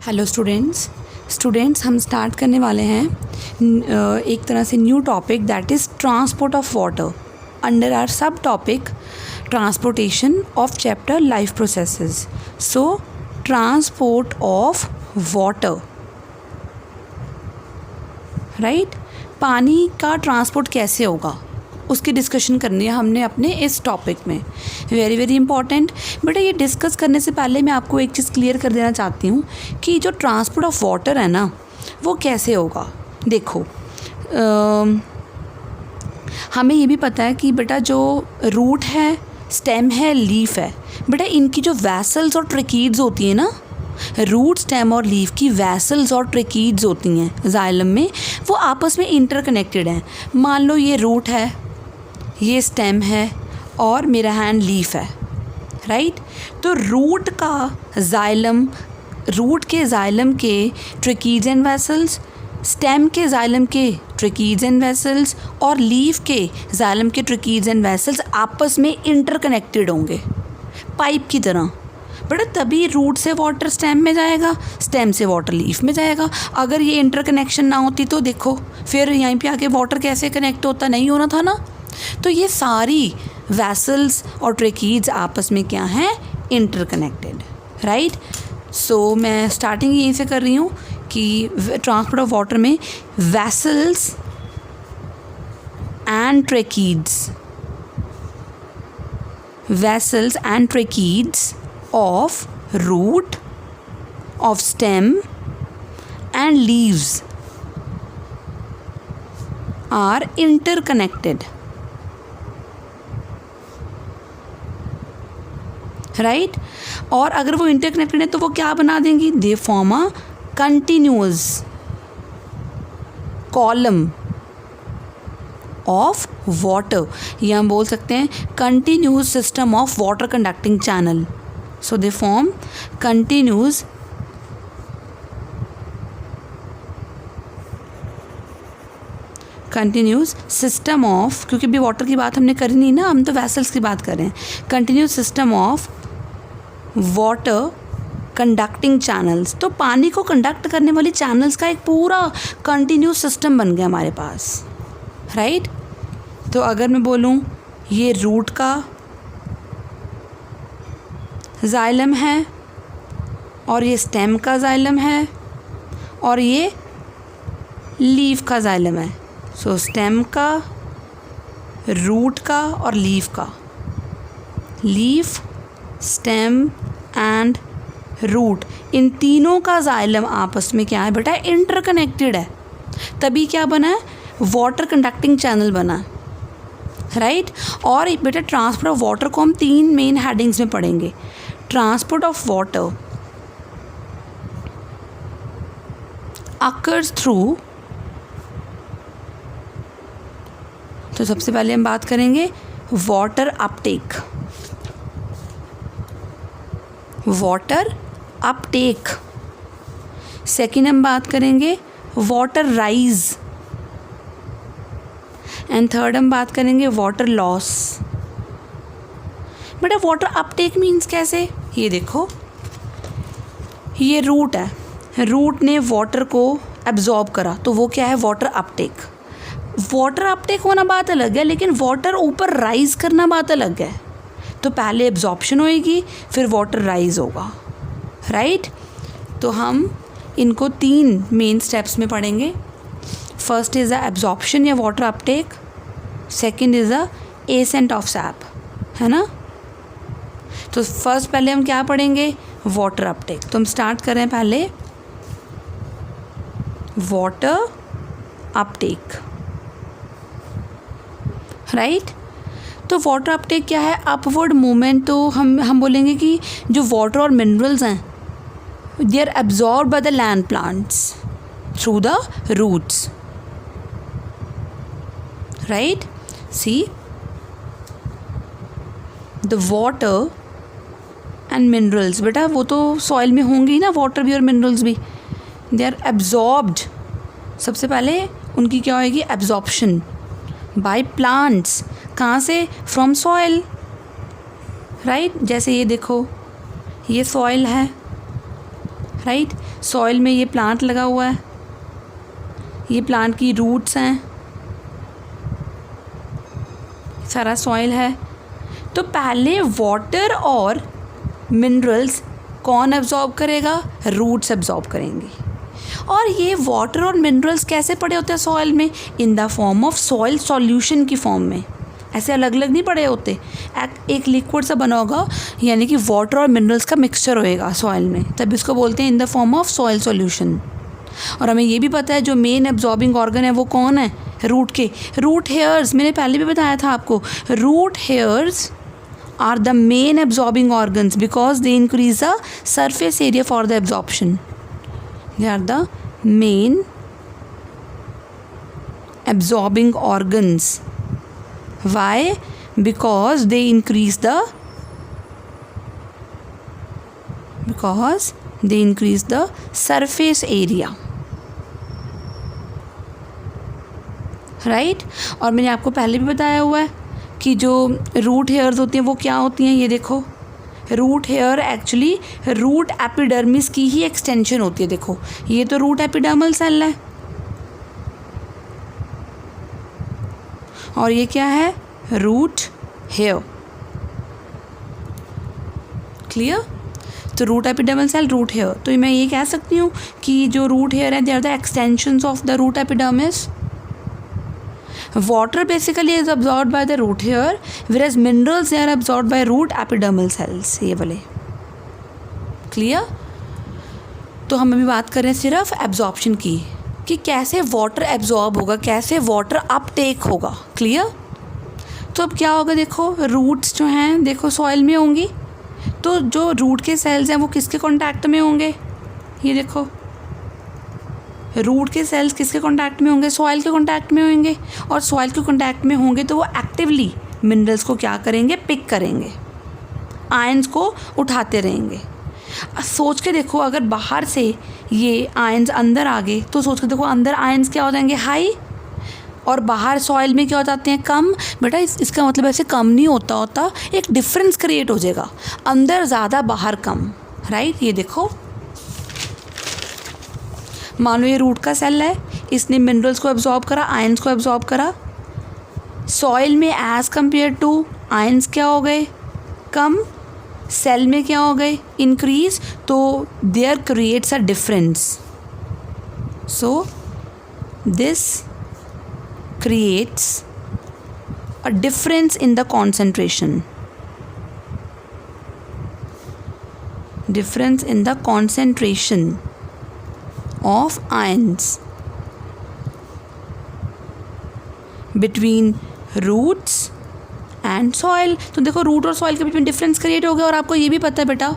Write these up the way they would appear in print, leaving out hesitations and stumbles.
Hello students हम start करने वाले हैं एक तरह से new topic that is transport of water under our sub topic transportation of chapter life processes. So transport of water, right, पानी का ट्रांसपोर्ट कैसे होगा उसकी डिस्कशन करनी है हमने अपने इस टॉपिक में। Very important. बेटा ये डिस्कस करने से पहले मैं आपको एक चीज़ क्लियर कर देना चाहती हूँ कि जो ट्रांसपोर्ट ऑफ वाटर है ना वो कैसे होगा। देखो हमें ये भी पता है कि बेटा जो रूट है, स्टेम है, लीफ है, बेटा इनकी जो वैसल्स और ट्रैकीड्स होती हैं ना, रूट, स्टेम और लीफ की वैसल्स और ट्रैकीड्स होती हैं जाइलम में, वो आपस में इंटरकनेक्टेड हैं। मान लो ये रूट है, ये स्टेम है और मेरा हैंड लीफ है, राइट। तो रूट के जाइलम के ट्रैकीड्स एंड वैसल्स, स्टेम के जाइलम के ट्रैकीड्स एंड वैसल्स और लीफ के जाइलम के ट्रैकीड्स एंड वैसल्स आपस में इंटरकनेक्टेड होंगे पाइप की तरह। बेटा तभी रूट से वाटर स्टेम में जाएगा, स्टेम से वाटर लीफ में जाएगा। अगर ये इंटरकनेक्शन ना होती तो देखो फिर यहीं पे आके वाटर कैसे कनेक्ट होता, नहीं होना था ना। तो ये सारी वैसल्स और ट्रैकीड्स आपस में क्या हैं, इंटरकनेक्टेड, राइट। सो मैं स्टार्टिंग यहीं से कर रही हूँ कि ट्रांसपोर्ट ऑफ वाटर में vessels and tracheids of root, of stem and leaves are interconnected, right। और अगर वो इंटरकनेक्टेड है तो वो क्या बना देंगी, they form a continuous column of water, या हम बोल सकते हैं continuous system of water conducting channel. So they form continuous system of, क्योंकि भी वाटर की बात हमने करी नहीं ना, हम तो वैसल्स की बात कर रहे हैं। Continuous system of water conducting channels, तो पानी को कंडक्ट करने वाली चैनल्स का एक पूरा कंटिन्यूस सिस्टम बन गया हमारे पास, राइट। तो अगर मैं बोलूँ ये रूट का जाइलम है और ये स्टेम का जाइलम है और ये लीफ का जाइलम है। सो स्टेम का, रूट का और लीफ का, लीफ, स्टेम एंड रूट, इन तीनों का जाइलम आपस में क्या है बेटा, इंटरकनेक्टेड है। तभी क्या बना है, वाटर कंडक्टिंग चैनल बना है, राइट। और बेटा ट्रांसपोर्ट ऑफ वाटर को हम 3 मेन हेडिंग्स में पढ़ेंगे। Transport of water occurs through, तो सबसे पहले हम बात करेंगे वाटर अपटेक। सेकेंड हम बात करेंगे वाटर राइज एंड थर्ड हम बात करेंगे वाटर लॉस। बेटा वाटर अपटेक मीन्स कैसे, ये देखो ये रूट है, रूट ने वाटर को एब्जॉर्ब करा तो वो क्या है, वाटर अपटेक। वाटर अपटेक होना बात अलग है, लेकिन वाटर ऊपर राइज करना बात अलग है। तो पहले एब्जॉर्प्शन होएगी फिर वाटर राइज होगा, राइट। तो हम इनको 3 मेन स्टेप्स में पढ़ेंगे। फर्स्ट इज़ द एब्जॉर्प्शन या water Uptake, second is the ascent of SAP, है ना। तो फर्स्ट पहले हम क्या पढ़ेंगे, वाटर अपटेक। तो हम स्टार्ट करें पहले वाटर अपटेक, राइट। तो वाटर अपटेक क्या है, अपवर्ड मूवमेंट। तो हम बोलेंगे कि जो वाटर और मिनरल्स हैं they are absorb by the land plants through the roots, right. See the water and minerals, बेटा वो तो सॉइल में होंगे ही ना, वाटर भी और मिनरल्स भी, दे आर एब्जॉर्ब्ड। सबसे पहले उनकी क्या होएगी, एब्जॉर्प्शन बाय प्लांट्स। कहाँ से, फ्रॉम सॉइल, राइट। जैसे ये देखो ये सॉइल है, राइट। सॉइल में ये प्लांट लगा हुआ है, ये प्लांट की रूट्स हैं, सारा सॉइल है। तो पहले वाटर और मिनरल्स कौन एब्जॉर्ब करेगा? रूट्स एब्जॉर्ब करेंगी। और ये वाटर और मिनरल्स कैसे पड़े होते हैं सॉइल में? In the form of soil solution की फॉर्म में, ऐसे अलग अलग नहीं पड़े होते, एक लिक्विड सा बना होगा, यानी कि वाटर और मिनरल्स का मिक्सचर होएगा सॉइल में, तब इसको बोलते हैं in the form of soil solution. और हमें ये भी पता है जो मेन एब्जॉर्बिंग ऑर्गन है वो कौन है? रूट के। रूट हेयर्स, मैंने पहले भी बताया था आपको, root hairs are the main absorbing organs because they increase the surface area for the absorption. They are the main absorbing organs. Why? Because they increase the surface area, right. और मैंने आपको पहले भी बताया हुआ है कि जो रूट हेयर्स होती हैं वो क्या होती हैं, ये देखो, root hair actually root epidermis की ही एक्सटेंशन होती है। देखो ये तो रूट एपिडर्मल सेल है और ये क्या है? Root hair. क्लियर? तो root epidermal cell, root hair. तो मैं ये कह सकती हूँ कि जो रूट हेयर है they are the extensions of the root epidermis. Water basically is absorbed by the root hair, whereas minerals they are absorbed by root epidermal cells, ये वाले। क्लियर? तो हम अभी बात कर रहे हैं सिर्फ एब्जॉर्प्शन की, कि कैसे वाटर एब्जॉर्ब होगा, कैसे वाटर अपटेक होगा। क्लियर? तो अब क्या होगा, देखो रूट्स जो हैं देखो सॉइल में होंगी, तो जो रूट के सेल्स हैं वो किसके कांटेक्ट में होंगे? ये देखो रूट के सेल्स किसके कांटेक्ट में होंगे? सॉइल के कांटेक्ट में होंगे। और सॉइल के कांटेक्ट में होंगे तो वो एक्टिवली मिनरल्स को क्या करेंगे? पिक करेंगे, आयंस को उठाते रहेंगे। सोच के देखो, अगर बाहर से ये आयंस अंदर आ गए तो सोच के देखो अंदर आयंस क्या हो जाएंगे? हाई, और बाहर सॉइल में क्या हो जाते हैं? कम। बेटा इसका मतलब ऐसे कम नहीं होता, एक डिफरेंस क्रिएट हो जाएगा, अंदर ज़्यादा बाहर कम, राइट। ये देखो मान लो ये रूट का सेल है, इसने मिनरल्स को एब्जॉर्ब करा, आयंस को एब्जॉर्ब करा। सॉइल में एज़ कम्पेयर टू आयंस क्या हो गए? कम। सेल में क्या हो गए? इंक्रीज। तो there creates a difference. So this creates a difference in the concentration. Difference in the concentration of ions between roots and soil। तो देखो रूट और सॉइल के बीच में डिफरेंस क्रिएट हो गया। और आपको ये भी पता है बेटा,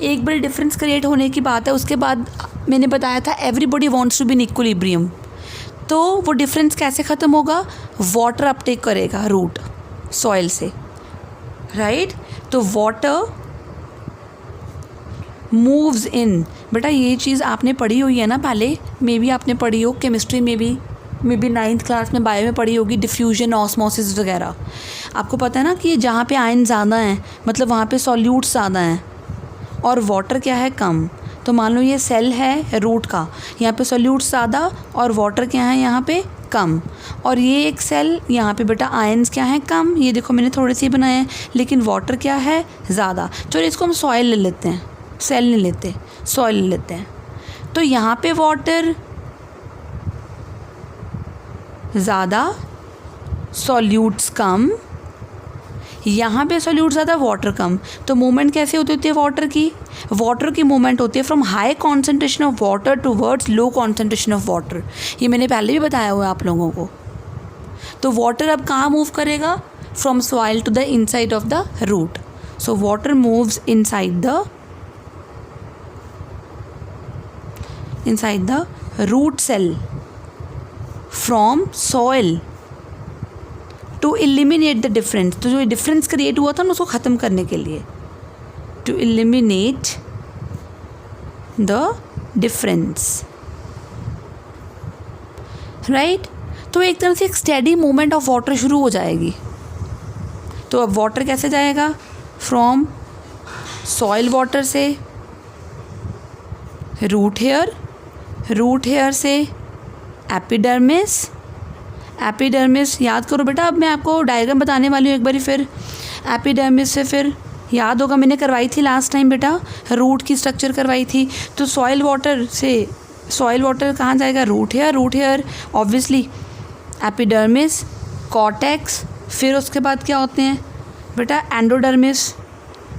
एक बड़ी डिफरेंस क्रिएट होने की बात है, उसके बाद मैंने बताया था everybody wants to be in equilibrium. तो वो डिफरेंस कैसे ख़त्म होगा? वाटर अपटेक करेगा रूट सॉइल से, राइट। तो वाटर मूव्स इन। बेटा ये चीज़ आपने पढ़ी हुई है ना पहले, मे बी आपने पढ़ी हो केमिस्ट्री में भी, मे बी 9th क्लास में बायो में पढ़ी होगी, डिफ्यूजन, ऑस्मोसिस वगैरह। आपको पता है ना कि जहाँ पे आयन ज़्यादा हैं मतलब वहाँ पे सॉल्यूट्स ज़्यादा हैं और वाटर क्या है? कम। तो मान लो ये सेल है रूट का, यहाँ पे सॉल्यूट्स ज़्यादा और वाटर क्या है? यहाँ पे कम। और ये एक सेल, यहाँ पे बेटा आयंस क्या है? कम। ये देखो मैंने थोड़े से बनाए हैं, लेकिन वाटर क्या है? ज़्यादा। चलो इसको हम सॉइल ले लेते हैं, सेल नहीं लेते, सॉइल ले लेते हैं। तो यहाँ पे वाटर ज़्यादा, सॉल्यूट्स कम, यहाँ पे सॉल्यूट ज़्यादा, वाटर कम। तो मूवमेंट कैसे होती है वाटर की? वाटर की मूवमेंट होती है from high concentration of water towards low concentration of water. ये मैंने पहले भी बताया हुआ है आप लोगों को। तो वाटर अब कहाँ मूव करेगा? From soil to the inside of the root. So water moves inside the root cell from soil to eliminate the difference। तो जो डिफरेंस क्रिएट हुआ था ना उसको ख़त्म करने के लिए, to eliminate the difference, right. तो एक तरह से एक स्टेडी मूवमेंट ऑफ वाटर शुरू हो जाएगी। तो अब वाटर कैसे जाएगा? फ्रॉम सॉइल वाटर से रूट हेयर, रूट हेयर से एपिडर्मिस, एपिडर्मिस याद करो बेटा, अब मैं आपको डायग्राम बताने वाली हूँ एक बारी फिर। एपिडर्मिस से फिर याद होगा मैंने करवाई थी लास्ट टाइम बेटा, रूट की स्ट्रक्चर करवाई थी। तो सॉइल वाटर से, सॉइल वाटर कहाँ जाएगा, root hair, root hair obviously epidermis, cortex, फिर उसके बाद क्या होते हैं बेटा एंडोडर्मिस।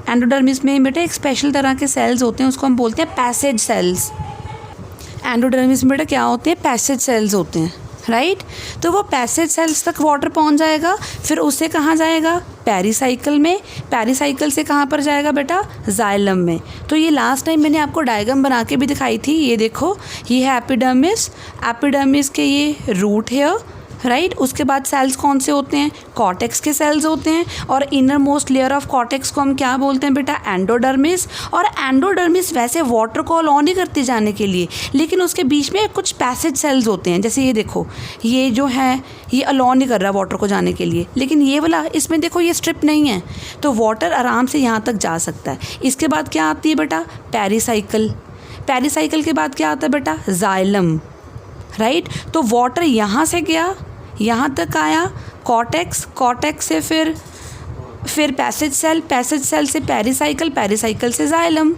एंडोडर्मिस में बेटा एक स्पेशल तरह के सेल्स होते हैं, उसको हम बोलते हैं पैसेज सेल्स। एंडोडर्मिस में बेटा क्या होते हैं, पैसेज सेल्स होते हैं, राइट। तो वो पैसेज सेल्स तक वाटर पहुंच जाएगा, फिर उससे कहाँ जाएगा, पेरिसाइकिल में, पेरिसाइकिल से कहाँ पर जाएगा बेटा, जाइलम में। तो ये लास्ट टाइम मैंने आपको डायग्राम बना के भी दिखाई थी, ये देखो ये है एपिडर्मिस, एपिडर्मिस के ये रूट हेयर, राइट। उसके बाद सेल्स कौन से होते हैं, कॉर्टेक्स के सेल्स होते हैं, और inner most layer of cortex को हम क्या बोलते हैं बेटा, एंडोडर्मिस। और एंडोडर्मिस वैसे वाटर को अलाउ नहीं करती जाने के लिए, लेकिन उसके बीच में कुछ पैसेज सेल्स होते हैं, जैसे ये देखो ये जो है ये अलाउ नहीं कर रहा वाटर को जाने के लिए, लेकिन ये वाला इसमें देखो ये स्ट्रिप नहीं है, तो वाटर आराम से यहाँ तक जा सकता है। इसके बाद क्या आती है बेटा, पेरिसाइकिल, पेरिसाइकिल के बाद क्या आता है बेटा, जाइलम, राइट। तो वाटर यहाँ से गया, यहाँ तक आया, कॉर्टेक्स, कॉर्टेक्स से फिर पैसेज सेल, पैसेज सेल से पेरिसाइकिल, पेरिसाइकिल से जाइलम,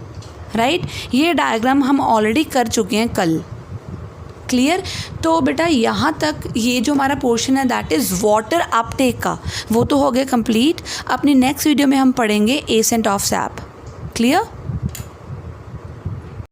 राइट। ये डायग्राम हम ऑलरेडी कर चुके हैं कल, क्लियर। तो बेटा यहाँ तक ये जो हमारा पोर्शन है दैट इज़ वाटर अपटेक का, वो तो हो गया कंप्लीट। अपनी नेक्स्ट वीडियो में हम पढ़ेंगे एसेंट ऑफ सैप, क्लियर।